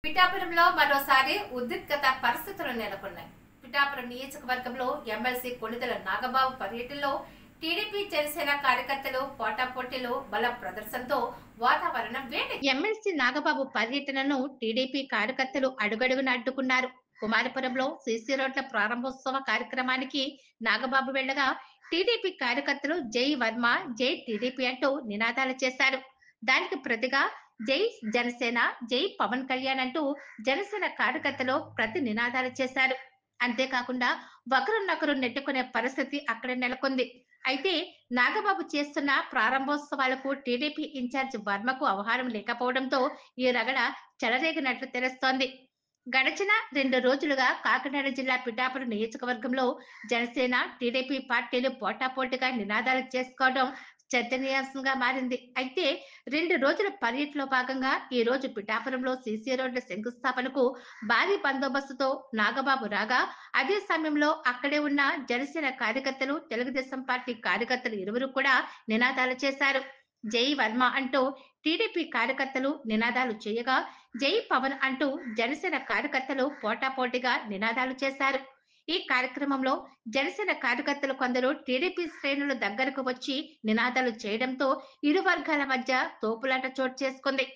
పిఠాపురంలో మరోసారి ఉద్రిక్తత పరిస్థితులు నెలకొన్నాయి. పిఠాపురం నియోజకవర్గంలో ఎమ్మెల్సీ కొణిదెల నాగబాబు పర్యటనలో టీడీపీ జనసేన కార్యకర్తలు పోటాపోటీలు బల ప్రదర్శనతో వాతావరణం వేడి. ఎమ్మెల్సీ నాగబాబు పర్యటనను టీడీపీ కార్యకర్తలు అడుగడుగున అడ్డుకున్నారు. కుమారపురంలో సీసీ రోడ్ల ప్రారంభోత్సవ కార్యక్రమానికి నాగబాబు వెళ్లగా టీడీపీ కార్యకర్తలు జై వర్మ, జై టీడీపీ అంటూ నినాదాలు చేశారు. దానికి ప్రతిగా జై జనసేన, జై పవన్ కళ్యాణ్ అంటూ జనసేన కార్యకర్తలు ప్రతి నినాదాలు చేశారు. అంతేకాకుండా ఒకరినొకరు నెట్టుకునే పరిస్థితి అక్కడ నెలకొంది. అయితే నాగబాబు చేస్తున్న ప్రారంభోత్సవాలకు టీడీపీ ఇన్ఛార్జ్ వర్మకు ఆహ్వానం లేకపోవడంతో ఈ రగడ చెలరేగినట్లు తెలుస్తోంది. గడిచిన 2 రోజులుగా కాకినాడ జిల్లా పిఠాపురం నియోజకవర్గంలో జనసేన, టీడీపీ పార్టీలు పోటాపోటీగా నినాదాలు చేసుకోవడం చర్చనీయాంశంగా మారింది. అయితే 2 రోజుల పర్యటనలో భాగంగా ఈ రోజు పిఠాపురంలో సీసీ రోడ్ల శంకుస్థాపనకు భారీ బందోబస్తుతో నాగబాబు రాగా, అదే సమయంలో అక్కడే ఉన్న జనసేన కార్యకర్తలు, తెలుగుదేశం పార్టీ కార్యకర్తలు ఇరువురు కూడా నినాదాలు చేశారు. జై వర్మ అంటూ టీడీపీ కార్యకర్తలు నినాదాలు చేయగా, జై పవన్ అంటూ జనసేన కార్యకర్తలు పోటాపోటీగా నినాదాలు చేశారు. ఈ కార్యక్రమంలో జనసేన కార్యకర్తలు కొందరు టీడీపీ శ్రేణుల దగ్గరకు వచ్చి నినాదాలు చేయడంతో ఇరు వర్గాల మధ్య తోపులాట చోటు చేసుకుంది.